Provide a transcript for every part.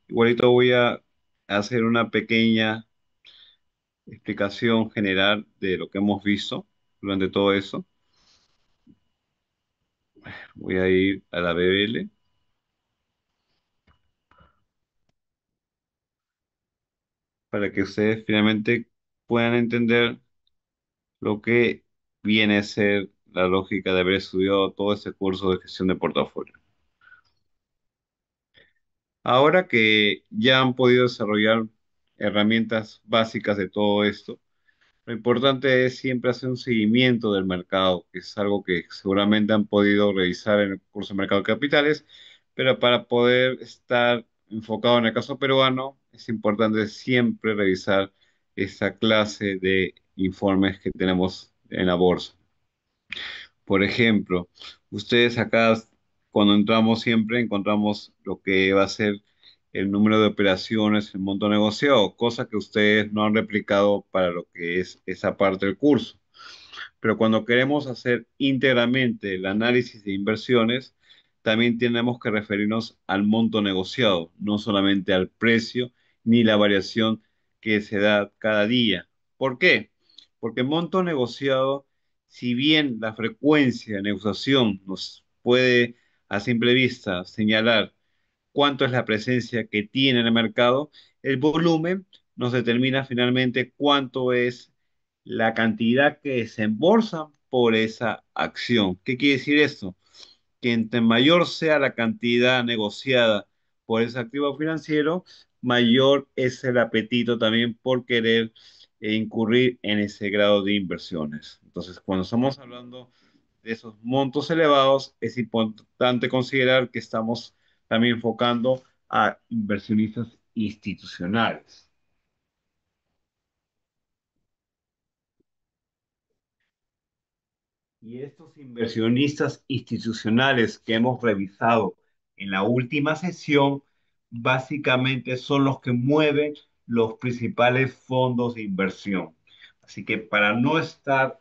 Igualito voy a hacer una pequeña explicación general de lo que hemos visto durante todo eso. Voy a ir a la BBL para que ustedes finalmente puedan entender lo que viene a ser la lógica de haber estudiado todo este curso de gestión de portafolio. Ahora que ya han podido desarrollar herramientas básicas de todo esto, lo importante es siempre hacer un seguimiento del mercado, que es algo que seguramente han podido revisar en el curso de mercado de capitales, pero para poder estar enfocado en el caso peruano, es importante siempre revisar esa clase de informes que tenemos en la bolsa. Por ejemplo, ustedes acá, cuando entramos siempre encontramos lo que va a ser el número de operaciones, el monto negociado, cosa que ustedes no han replicado para lo que es esa parte del curso. Pero cuando queremos hacer íntegramente el análisis de inversiones, también tenemos que referirnos al monto negociado, no solamente al precio ni la variación que se da cada día. ¿Por qué? Porque el monto negociado, si bien la frecuencia de negociación nos puede a simple vista señalar cuánto es la presencia que tiene en el mercado, el volumen nos determina finalmente cuánto es la cantidad que desembolsan por esa acción. ¿Qué quiere decir esto? Que entre mayor sea la cantidad negociada por ese activo financiero, mayor es el apetito también por querer incurrir en ese grado de inversiones. Entonces, cuando estamos hablando de esos montos elevados, es importante considerar que estamos también enfocando a inversionistas institucionales. Y estos inversionistas institucionales que hemos revisado en la última sesión, básicamente son los que mueven los principales fondos de inversión. Así que para no estar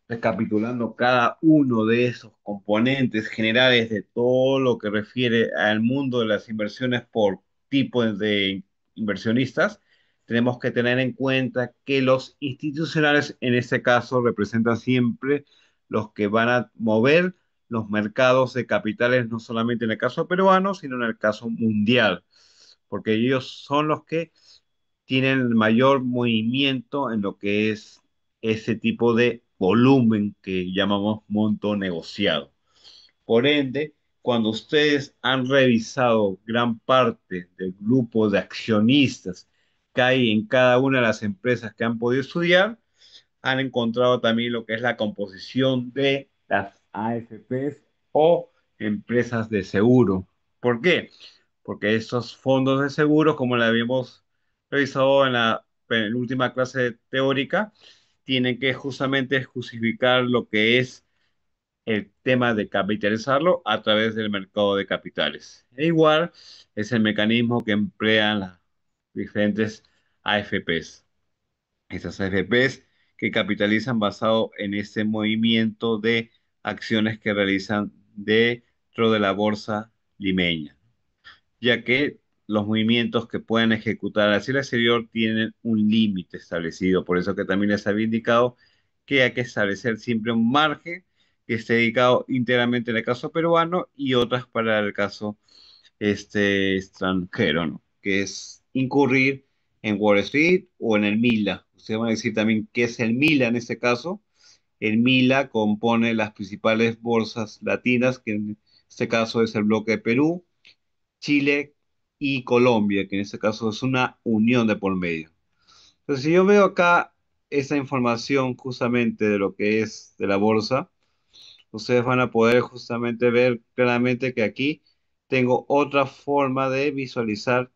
recapitulando cada uno de esos componentes generales de todo lo que refiere al mundo de las inversiones por tipo de inversionistas, tenemos que tener en cuenta que los institucionales en este caso representan siempre los que van a mover los mercados de capitales, no solamente en el caso peruano, sino en el caso mundial, porque ellos son los que tienen el mayor movimiento en lo que es ese tipo de volumen que llamamos monto negociado. Por ende, cuando ustedes han revisado gran parte del grupo de accionistas que hay en cada una de las empresas que han podido estudiar, han encontrado también lo que es la composición de las AFPs o empresas de seguro. ¿Por qué? Porque estos fondos de seguros, como la habíamos revisado en la penúltima clase teórica, tienen que justamente justificar lo que es el tema de capitalizarlo a través del mercado de capitales. E igual es el mecanismo que emplean las diferentes AFPs. Esas AFPs que capitalizan basado en ese movimiento de acciones que realizan dentro de la bolsa limeña, ya que los movimientos que pueden ejecutar hacia el exterior tienen un límite establecido. Por eso que también les había indicado que hay que establecer siempre un margen que esté dedicado íntegramente en el caso peruano y otras para el caso extranjero, ¿no? Que es incurrir en Wall Street o en el MILA. Ustedes van a decir también qué es el MILA en este caso. El MILA compone las principales bolsas latinas, que en este caso es el bloque de Perú, Chile y Colombia, que en este caso es una unión de por medio. Entonces, si yo veo acá esa información justamente de lo que es de la bolsa, ustedes van a poder justamente ver claramente que aquí tengo otra forma de visualizar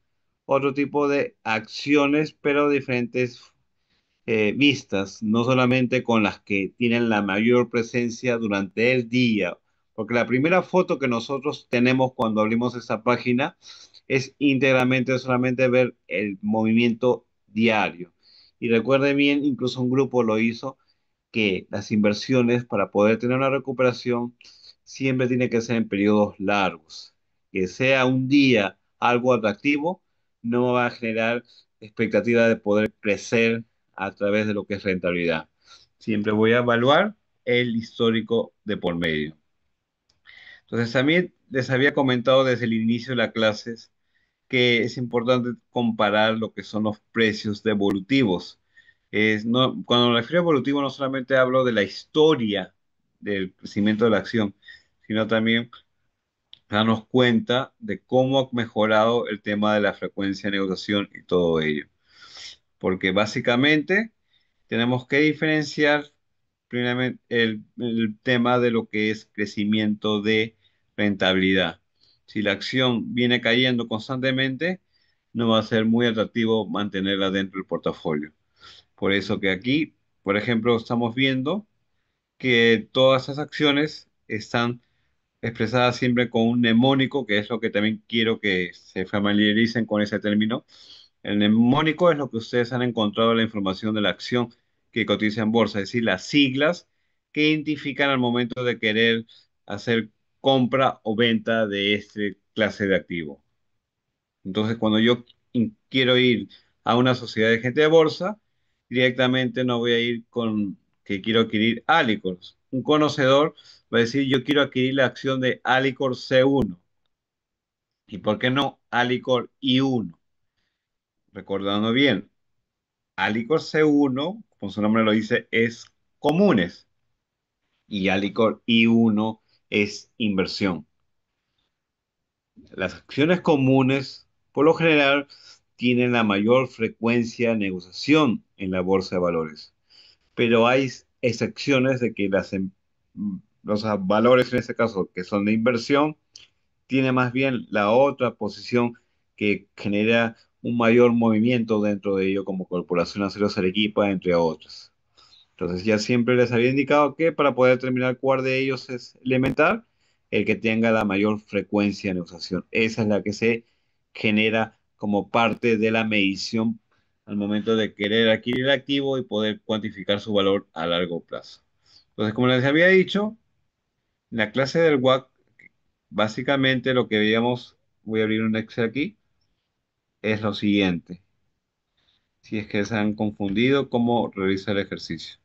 otro tipo de acciones, pero diferentes vistas, no solamente con las que tienen la mayor presencia durante el día, porque la primera foto que nosotros tenemos cuando abrimos esa página es íntegramente solamente ver el movimiento diario. Y recuerde bien, incluso un grupo lo hizo, que las inversiones para poder tener una recuperación siempre tiene que ser en periodos largos, que sea un día algo atractivo, no me va a generar expectativa de poder crecer a través de lo que es rentabilidad. Siempre voy a evaluar el histórico de por medio. Entonces, también les había comentado desde el inicio de la clase que es importante comparar lo que son los precios devolutivos. Cuando me refiero a evolutivo, no solamente hablo de la historia del crecimiento de la acción, sino también darnos cuenta de cómo ha mejorado el tema de la frecuencia de negociación y todo ello. Porque básicamente tenemos que diferenciar primeramente el tema de lo que es crecimiento de rentabilidad. Si la acción viene cayendo constantemente, no va a ser muy atractivo mantenerla dentro del portafolio. Por eso que aquí, por ejemplo, estamos viendo que todas esas acciones están expresada siempre con un mnemónico, que es lo que también quiero que se familiaricen con ese término. El mnemónico es lo que ustedes han encontrado en la información de la acción que cotiza en bolsa, es decir, las siglas que identifican al momento de querer hacer compra o venta de este clase de activo. Entonces, cuando yo quiero ir a una sociedad de gente de bolsa, directamente no voy a ir con que quiero adquirir Alicor. Un conocedor va a decir, yo quiero adquirir la acción de Alicor C1. ¿Y por qué no Alicor I1? Recordando bien, Alicor C1, como su nombre lo dice, es comunes y Alicor I1 es inversión. Las acciones comunes, por lo general, tienen la mayor frecuencia de negociación en la bolsa de valores, pero hay excepciones de que los valores, en este caso, que son de inversión, tienen más bien la otra posición que genera un mayor movimiento dentro de ello, como Corporación Acero Arequipa, entre otras. Entonces ya siempre les había indicado que para poder determinar cuál de ellos es elemental, el que tenga la mayor frecuencia de negociación. Esa es la que se genera como parte de la medición al momento de querer adquirir el activo y poder cuantificar su valor a largo plazo. Entonces, como les había dicho, en la clase del WAC, básicamente lo que veíamos, voy a abrir un Excel aquí, es lo siguiente. Si es que se han confundido, cómo realizar el ejercicio.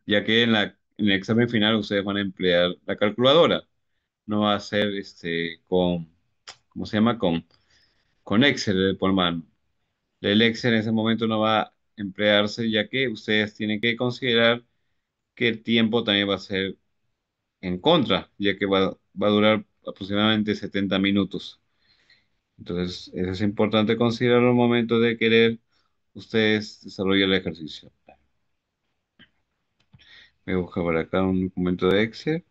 Ya que en el examen final ustedes van a emplear la calculadora, no va a ser ¿cómo se llama? Con Excel por mano. El Excel en ese momento no va a emplearse, ya que ustedes tienen que considerar que el tiempo también va a ser en contra, ya que va a durar aproximadamente 70 minutos. Entonces, eso es importante considerar al momento de querer ustedes desarrollar el ejercicio. Voy a buscar por acá un documento de Excel.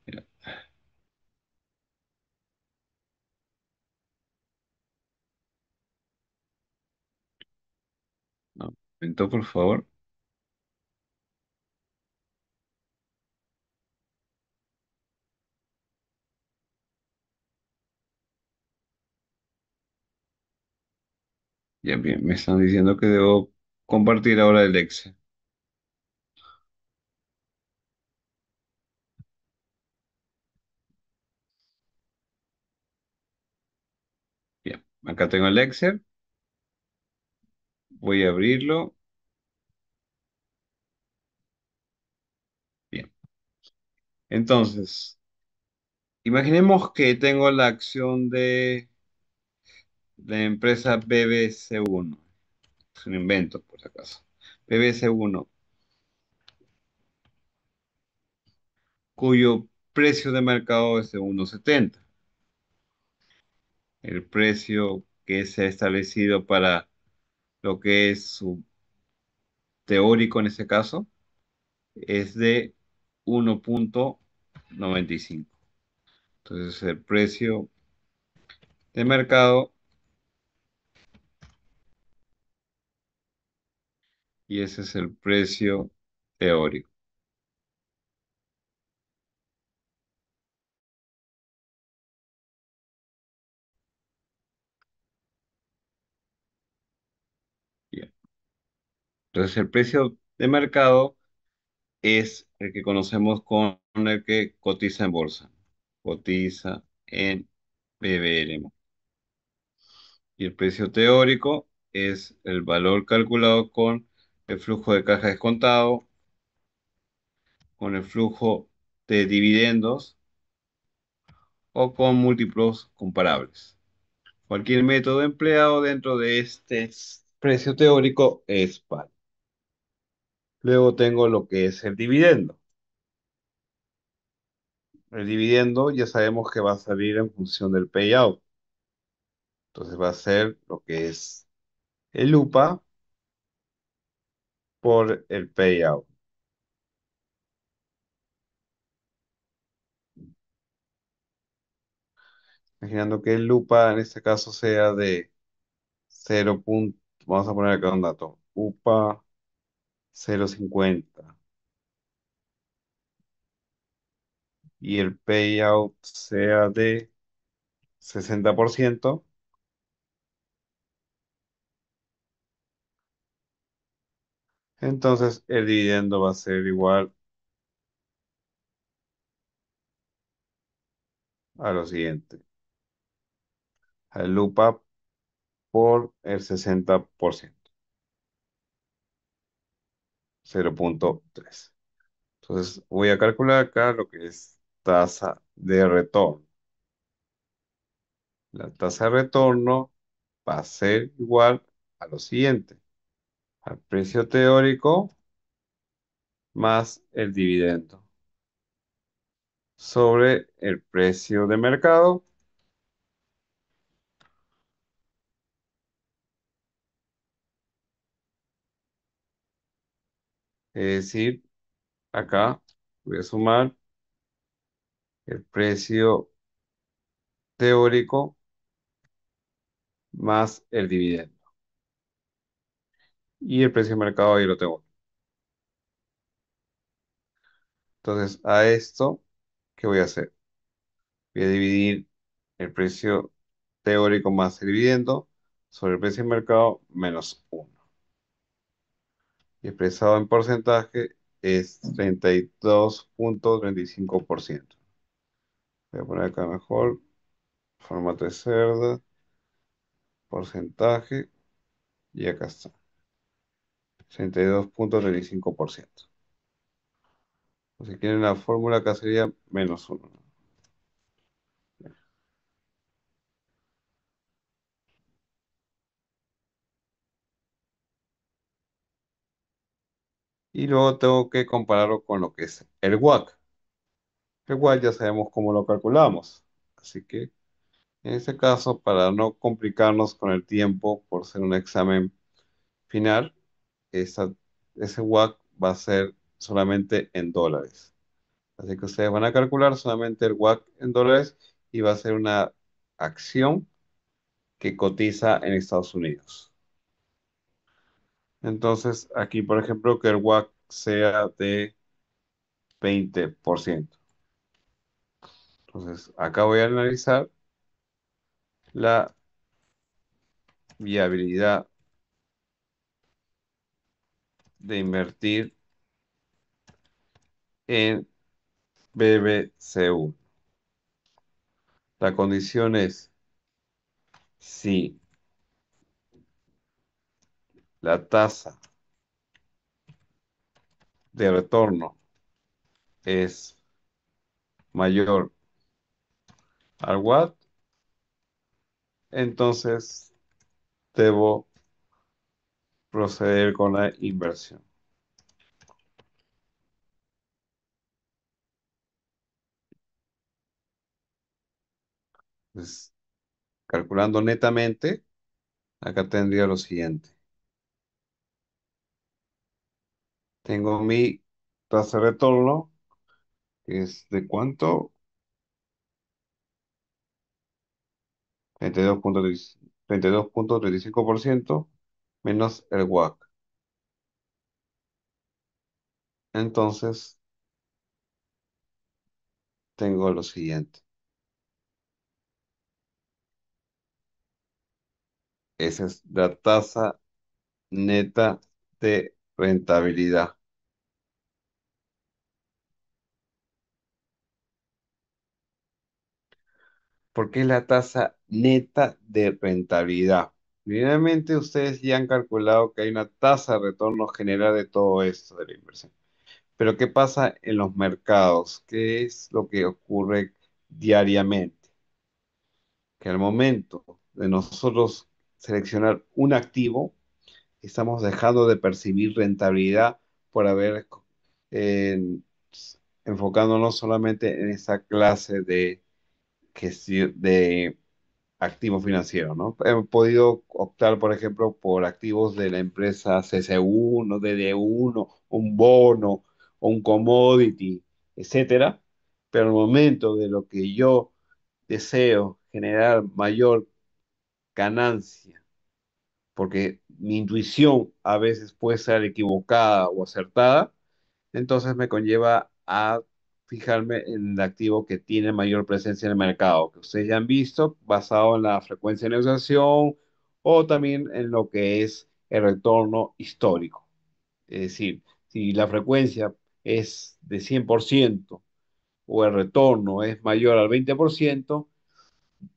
Mira, no, un momento, por favor. Ya bien, me están diciendo que debo compartir ahora el Excel. Bien, acá tengo el Excel. Voy a abrirlo. Bien. Entonces, imaginemos que tengo la acción de la empresa BBC1. Es un invento, por si acaso. BBC1, cuyo precio de mercado es de 1,70. El precio que se ha establecido para lo que es su teórico en este caso es de 1,95. Entonces el precio de mercado y ese es el precio teórico. Bien. Entonces el precio de mercado es el que conocemos con el que cotiza en bolsa. Cotiza en BBM. Y el precio teórico es el valor calculado con el flujo de caja descontado, con el flujo de dividendos o con múltiplos comparables. Cualquier método empleado dentro de este precio teórico es válido. Luego tengo lo que es el dividendo. El dividendo ya sabemos que va a salir en función del payout. Entonces va a ser lo que es el UPA por el payout. Imaginando que el UPA en este caso sea de 0. Vamos a poner acá un dato. UPA 0,50 y el payout sea de 60%. Entonces el dividendo va a ser igual a lo siguiente. Al UPA por el 60%, 0,3. Entonces voy a calcular acá lo que es tasa de retorno. La tasa de retorno va a ser igual a lo siguiente, al precio teórico más el dividendo sobre el precio de mercado, es decir, acá voy a sumar el precio teórico más el dividendo. Y el precio de mercado ahí lo tengo. Entonces, a esto, ¿qué voy a hacer? Voy a dividir el precio teórico más el dividendo sobre el precio de mercado menos uno. Y expresado en porcentaje es 32,35%. Voy a poner acá mejor, formato de cerda, porcentaje, y acá está, 32,35%. O si quieren la fórmula, acá sería menos uno. Y luego tengo que compararlo con lo que es el WACC. El WACC ya sabemos cómo lo calculamos. Así que en este caso, para no complicarnos con el tiempo por ser un examen final, esa- ese WACC va a ser solamente en dólares. Así que ustedes van a calcular solamente el WACC en dólares y va a ser una acción que cotiza en Estados Unidos. Entonces, aquí, por ejemplo, que el WACC sea de 20%. Entonces, acá voy a analizar la viabilidad de invertir en BBCU. La condición es si la tasa de retorno es mayor al WACC, entonces debo proceder con la inversión. Pues, calculando netamente, acá tendría lo siguiente. Tengo mi tasa de retorno, que es de cuánto, 32,35% menos el WACC. Entonces, tengo lo siguiente. Esa es la tasa neta de rentabilidad. porque es la tasa neta de rentabilidad. Finalmente, ustedes ya han calculado que hay una tasa de retorno general de todo esto de la inversión. Pero ¿qué pasa en los mercados? ¿Qué es lo que ocurre diariamente? Que al momento de nosotros seleccionar un activo, estamos dejando de percibir rentabilidad por haber eh, enfocándonos solamente en esa clase de de activo financiero, ¿no? He podido optar, por ejemplo, por activos de la empresa CC1, DD1, un bono o un commodity, etcétera. Pero al momento de lo que yo deseo generar mayor ganancia, porque mi intuición a veces puede ser equivocada o acertada, entonces me conlleva a fijarme en el activo que tiene mayor presencia en el mercado, que ustedes ya han visto, basado en la frecuencia de negociación o también en lo que es el retorno histórico. Es decir, si la frecuencia es de 100% o el retorno es mayor al 20%,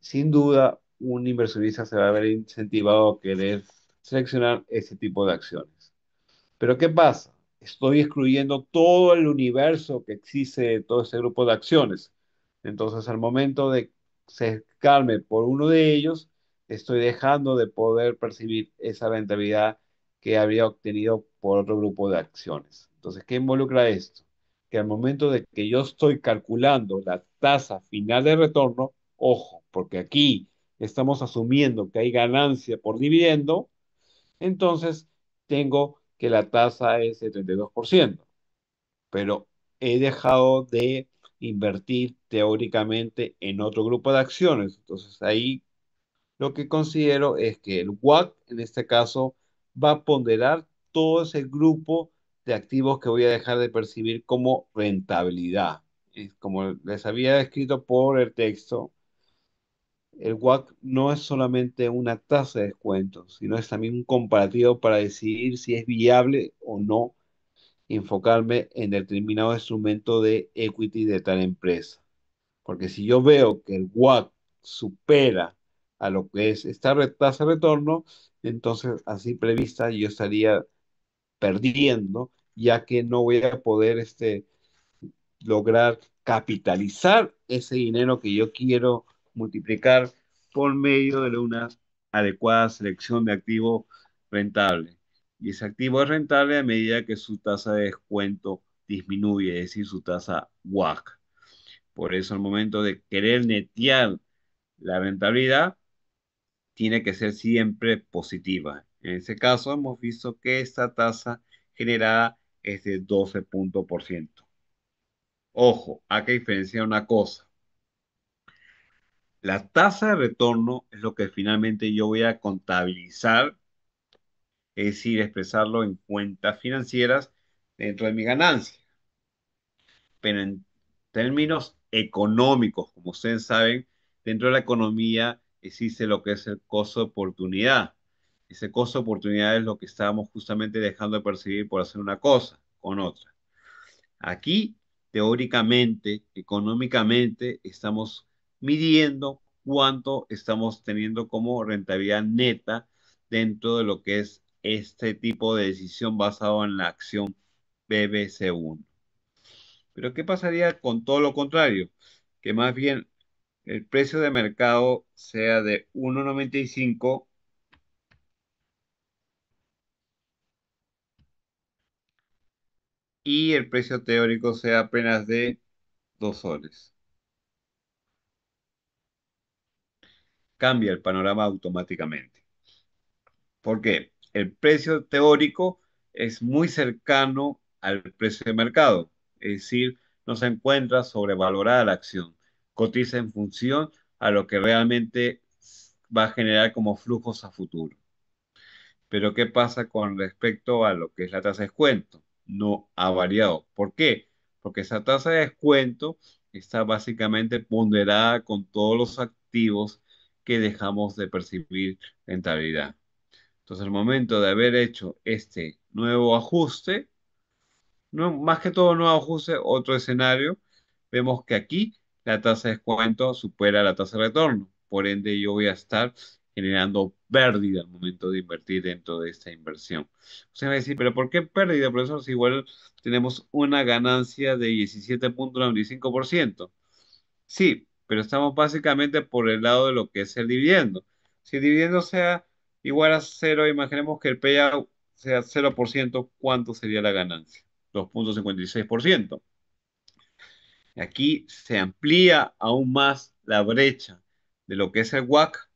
sin duda un inversionista se va a ver incentivado a querer seleccionar ese tipo de acciones. Pero ¿qué pasa? Estoy excluyendo todo el universo que existe de todo ese grupo de acciones. Entonces, al momento de cercarme por uno de ellos, estoy dejando de poder percibir esa rentabilidad que habría obtenido por otro grupo de acciones. Entonces, ¿qué involucra esto? Que al momento de que yo estoy calculando la tasa final de retorno, ojo, porque aquí estamos asumiendo que hay ganancia por dividendo, entonces tengo que la tasa es de 32%, pero he dejado de invertir teóricamente en otro grupo de acciones. Entonces ahí lo que considero es que el WACC en este caso va a ponderar todo ese grupo de activos que voy a dejar de percibir como rentabilidad. Como les había escrito por el texto, el WACC no es solamente una tasa de descuento, sino es también un comparativo para decidir si es viable o no enfocarme en determinado instrumento de equity de tal empresa. Porque si yo veo que el WACC supera a lo que es esta tasa de retorno, entonces así prevista yo estaría perdiendo, ya que no voy a poder lograr capitalizar ese dinero que yo quiero multiplicar por medio de una adecuada selección de activo rentable. Y ese activo es rentable a medida que su tasa de descuento disminuye, es decir, su tasa WACC. Por eso, al momento de querer netear la rentabilidad, tiene que ser siempre positiva. En ese caso, hemos visto que esta tasa generada es de 12%. Ojo, hay que diferenciar una cosa. La tasa de retorno es lo que finalmente yo voy a contabilizar, es decir, expresarlo en cuentas financieras dentro de mi ganancia. Pero en términos económicos, como ustedes saben, dentro de la economía existe lo que es el costo de oportunidad. Ese costo de oportunidad es lo que estábamos justamente dejando de percibir por hacer una cosa con otra. Aquí, teóricamente, económicamente, estamos midiendo cuánto estamos teniendo como rentabilidad neta dentro de lo que es este tipo de decisión basado en la acción BBC1. Pero ¿qué pasaría con todo lo contrario? Que más bien el precio de mercado sea de 1,95 y el precio teórico sea apenas de 2 soles. Cambia el panorama automáticamente. ¿Por qué? El precio teórico es muy cercano al precio de mercado, es decir, no se encuentra sobrevalorada la acción, cotiza en función a lo que realmente va a generar como flujos a futuro. Pero ¿qué pasa con respecto a lo que es la tasa de descuento? No ha variado. ¿Por qué? Porque esa tasa de descuento está básicamente ponderada con todos los activos que dejamos de percibir rentabilidad. Entonces, al momento de haber hecho este nuevo ajuste, no, más que todo nuevo ajuste, otro escenario, vemos que aquí la tasa de descuento supera la tasa de retorno. Por ende, yo voy a estar generando pérdida al momento de invertir dentro de esta inversión. Usted me va a decir, pero ¿por qué pérdida, profesor? Si igual tenemos una ganancia de 17,95%. Sí, pero estamos básicamente por el lado de lo que es el dividendo. Si el dividendo sea igual a cero, imaginemos que el payout sea 0%, ¿cuánto sería la ganancia? 2,56%. Aquí se amplía aún más la brecha de lo que es el WACC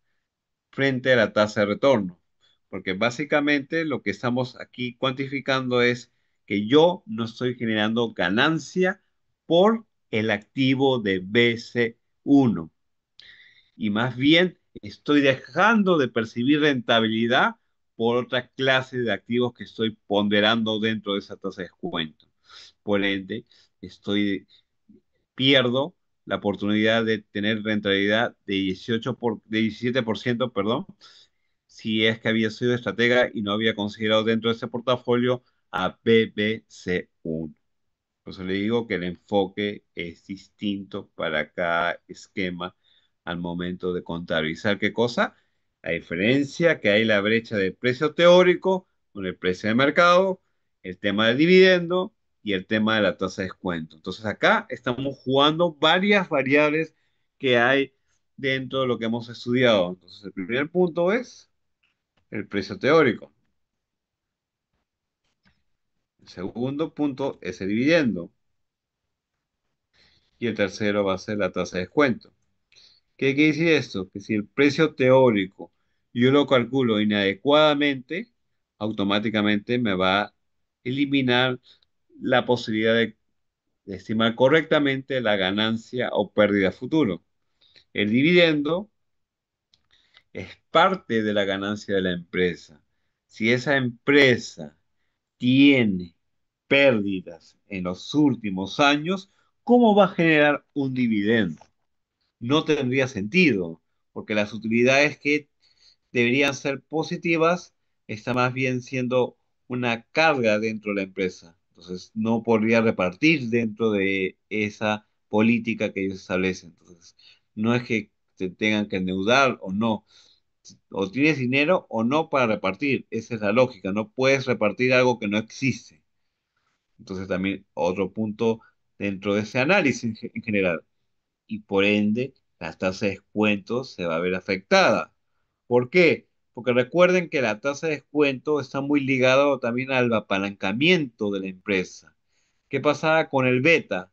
frente a la tasa de retorno, porque básicamente lo que estamos aquí cuantificando es que yo no estoy generando ganancia por el activo de BC1 y más bien estoy dejando de percibir rentabilidad por otra clase de activos que estoy ponderando dentro de esa tasa de descuento. Por ende, estoy pierdo la oportunidad de tener rentabilidad de 17%, perdón, si es que había sido estratega y no había considerado dentro de ese portafolio a BBC1. Por eso le digo que el enfoque es distinto para cada esquema al momento de contabilizar qué cosa. La diferencia que hay la brecha del precio teórico con el precio de mercado, el tema del dividendo y el tema de la tasa de descuento. Entonces acá estamos jugando varias variables que hay dentro de lo que hemos estudiado. Entonces el primer punto es el precio teórico. El segundo punto es el dividendo. Y el tercero va a ser la tasa de descuento. ¿Qué quiere decir esto? Que si el precio teórico yo lo calculo inadecuadamente, automáticamente me va a eliminar la posibilidad de estimar correctamente la ganancia o pérdida futuro. El dividendo es parte de la ganancia de la empresa. Si esa empresa tiene pérdidas en los últimos años, ¿cómo va a generar un dividendo? No tendría sentido, porque las utilidades que deberían ser positivas están más bien siendo una carga dentro de la empresa. Entonces, no podría repartir dentro de esa política que ellos establecen. Entonces, no es que te tengan que endeudar o no, o tienes dinero o no para repartir. Esa es la lógica. No puedes repartir algo que no existe. Entonces, también otro punto dentro de ese análisis en general y por ende la tasa de descuento se va a ver afectada. ¿Por qué? Porque recuerden que la tasa de descuento está muy ligado también al apalancamiento de la empresa. ¿Qué pasaba con el beta?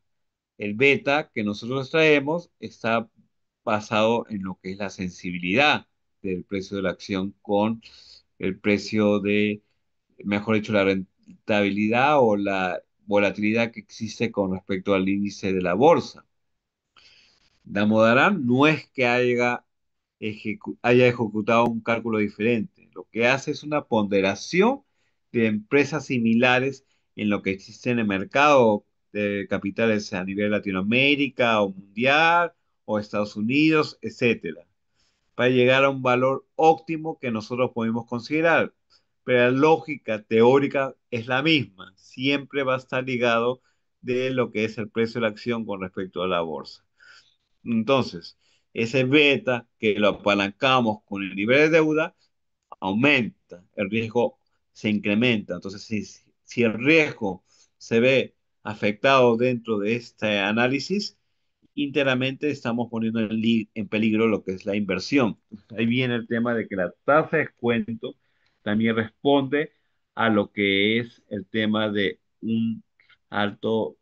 El beta que nosotros traemos está basado en lo que es la sensibilidad del precio de la acción con el precio de, mejor dicho, la rentabilidad o la volatilidad que existe con respecto al índice de la bolsa. Damodaran no es que haya ejecutado un cálculo diferente. Lo que hace es una ponderación de empresas similares en lo que existe en el mercado de capitales a nivel Latinoamérica o mundial o Estados Unidos, etcétera, para llegar a un valor óptimo que nosotros podemos considerar. Pero la lógica teórica es la misma. Siempre va a estar ligado de lo que es el precio de la acción con respecto a la bolsa. Entonces, ese beta que lo apalancamos con el nivel de deuda aumenta, el riesgo se incrementa. Entonces, si el riesgo se ve afectado dentro de este análisis, íntegramente estamos poniendo en peligro lo que es la inversión. Ahí viene el tema de que la tasa de descuento también responde a lo que es el tema de un alto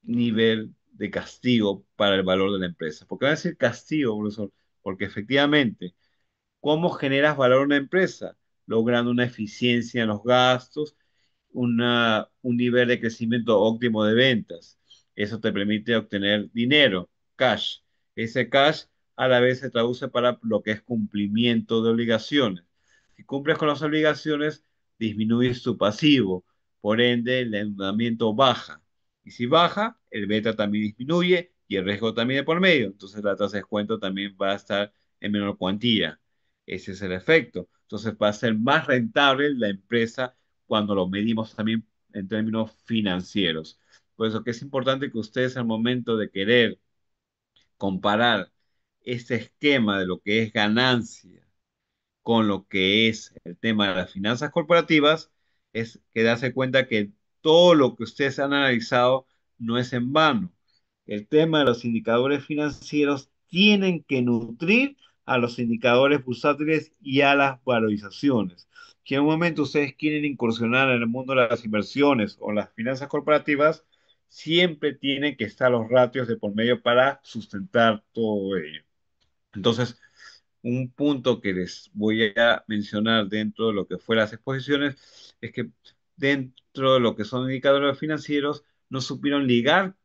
nivel de castigo para el valor de la empresa. ¿Por qué va a decir castigo, profesor? Porque efectivamente, ¿cómo generas valor a una empresa? Logrando una eficiencia en los gastos, un nivel de crecimiento óptimo de ventas. Eso te permite obtener dinero, cash. Ese cash a la vez se traduce para lo que es cumplimiento de obligaciones. Si cumples con las obligaciones, disminuyes tu pasivo, por ende el endeudamiento baja. Y si baja, el beta también disminuye y el riesgo también de por medio. Entonces la tasa de descuento también va a estar en menor cuantía. Ese es el efecto. Entonces va a ser más rentable la empresa cuando lo medimos también en términos financieros. Por eso que es importante que ustedes al momento de querer comparar este esquema de lo que es ganancia con lo que es el tema de las finanzas corporativas, es que darse cuenta que todo lo que ustedes han analizado no es en vano. El tema de los indicadores financieros tienen que nutrir a los indicadores bursátiles y a las valorizaciones. Si en un momento ustedes quieren incursionar en el mundo de las inversiones o las finanzas corporativas, siempre tienen que estar los ratios de por medio para sustentar todo ello. Entonces, un punto que les voy a mencionar dentro de lo que fue las exposiciones es que dentro de lo que son indicadores financieros no supieron ligar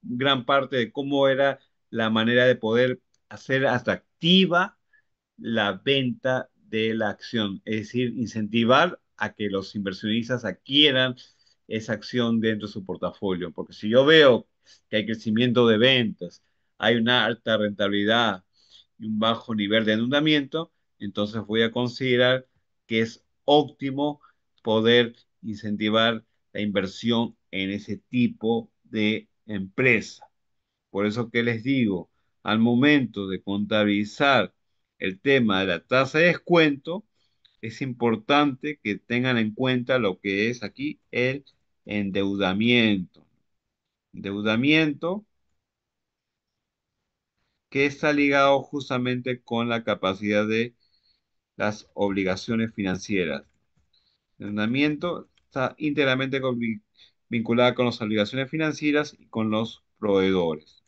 gran parte de cómo era la manera de poder hacer atractiva la venta de la acción, es decir, incentivar a que los inversionistas adquieran esa acción dentro de su portafolio. Porque si yo veo que hay crecimiento de ventas, hay una alta rentabilidad y un bajo nivel de endeudamiento, entonces voy a considerar que es óptimo poder incentivar la inversión en ese tipo de empresa. Por eso que les digo, al momento de contabilizar el tema de la tasa de descuento, es importante que tengan en cuenta lo que es aquí el endeudamiento. Endeudamiento que está ligado justamente con la capacidad de las obligaciones financieras. El endeudamiento está íntegramente vinculado con las obligaciones financieras y con los proveedores.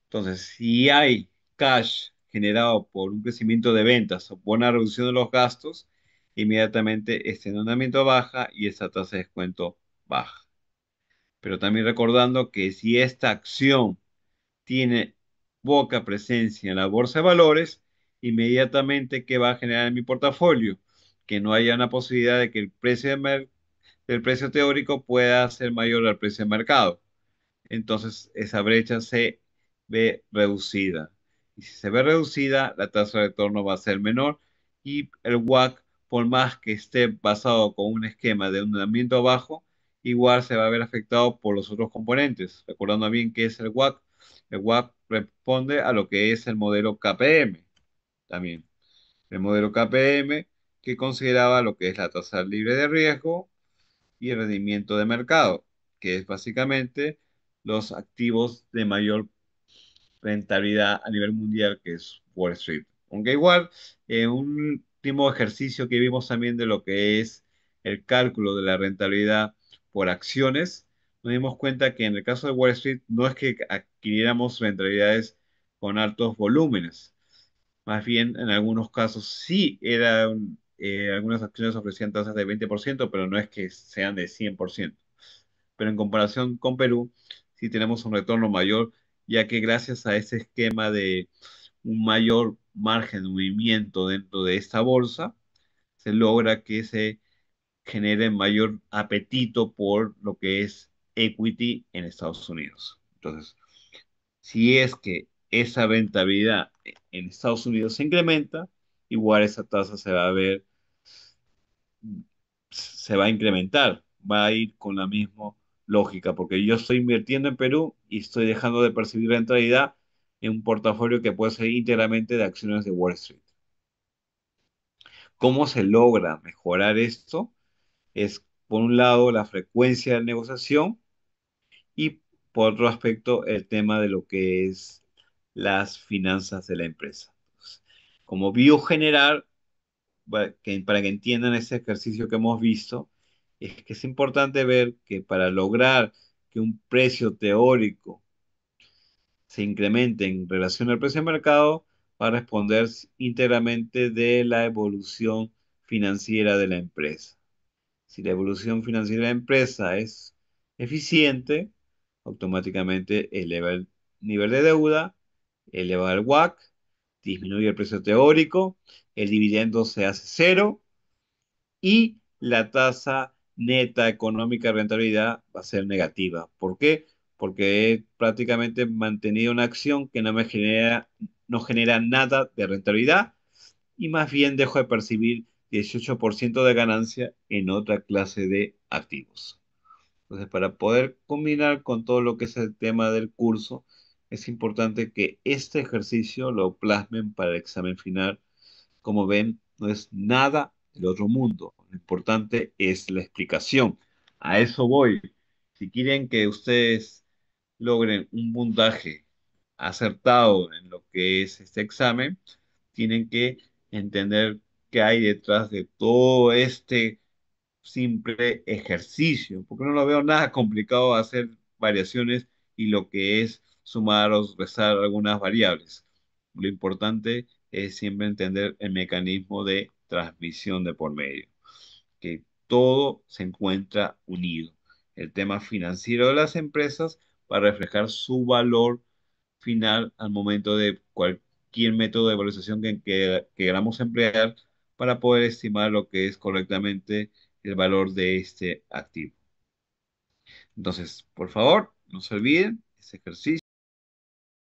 Entonces, si hay cash generado por un crecimiento de ventas o por una reducción de los gastos, inmediatamente este endeudamiento baja y esta tasa de descuento baja. Pero también recordando que si esta acción tiene poca presencia en la bolsa de valores, inmediatamente ¿qué va a generar en mi portafolio? Que no haya una posibilidad de que el precio del precio teórico pueda ser mayor al precio de mercado, entonces esa brecha se ve reducida. Y si se ve reducida, la tasa de retorno va a ser menor y el WACC, por más que esté basado con un esquema de endeudamiento bajo, igual se va a ver afectado por los otros componentes. Recordando bien qué es el WACC responde a lo que es el modelo KPM también. El modelo KPM que consideraba lo que es la tasa libre de riesgo y el rendimiento de mercado, que es básicamente los activos de mayor rentabilidad a nivel mundial, que es Wall Street. Aunque igual, en un último ejercicio que vimos también de lo que es el cálculo de la rentabilidad por acciones, nos dimos cuenta que en el caso de Wall Street no es que adquiriéramos rentabilidades con altos volúmenes, más bien, en algunos casos sí eran, algunas acciones ofrecían tasas de 20%, pero no es que sean de 100%. Pero en comparación con Perú, sí tenemos un retorno mayor, ya que gracias a ese esquema de un mayor margen de movimiento dentro de esta bolsa, se logra que se genere mayor apetito por lo que es equity en Estados Unidos. Entonces, si es que esa rentabilidad en Estados Unidos se incrementa, igual esa tasa se va a ver, se va a incrementar, va a ir con la misma lógica, porque yo estoy invirtiendo en Perú y estoy dejando de percibir rentabilidad en un portafolio que puede ser íntegramente de acciones de Wall Street. ¿Cómo se logra mejorar esto? Es, por un lado, la frecuencia de negociación y, por otro aspecto, el tema de lo que es las finanzas de la empresa. Como view general, para que entiendan ese ejercicio que hemos visto, es que es importante ver que para lograr que un precio teórico se incremente en relación al precio de mercado, va a responder íntegramente de la evolución financiera de la empresa. Si la evolución financiera de la empresa es eficiente, automáticamente eleva el nivel de deuda, eleva el WACC, disminuye el precio teórico, el dividendo se hace cero y la tasa neta económica de rentabilidad va a ser negativa. ¿Por qué? Porque he prácticamente mantenido una acción que no genera nada de rentabilidad y más bien dejo de percibir 18% de ganancia en otra clase de activos. Entonces, para poder combinar con todo lo que es el tema del curso, es importante que este ejercicio lo plasmen para el examen final. Como ven, no es nada del otro mundo. Lo importante es la explicación. A eso voy. Si quieren que ustedes logren un puntaje acertado en lo que es este examen, tienen que entender qué hay detrás de todo este simple ejercicio, porque no lo veo nada complicado hacer variaciones y lo que es sumar o restar algunas variables. Lo importante es siempre entender el mecanismo de transmisión de por medio, que todo se encuentra unido. El tema financiero de las empresas va a reflejar su valor final al momento de cualquier método de valorización que queramos emplear para poder estimar lo que es correctamente el valor de este activo. Entonces, por favor, no se olviden ese ejercicio.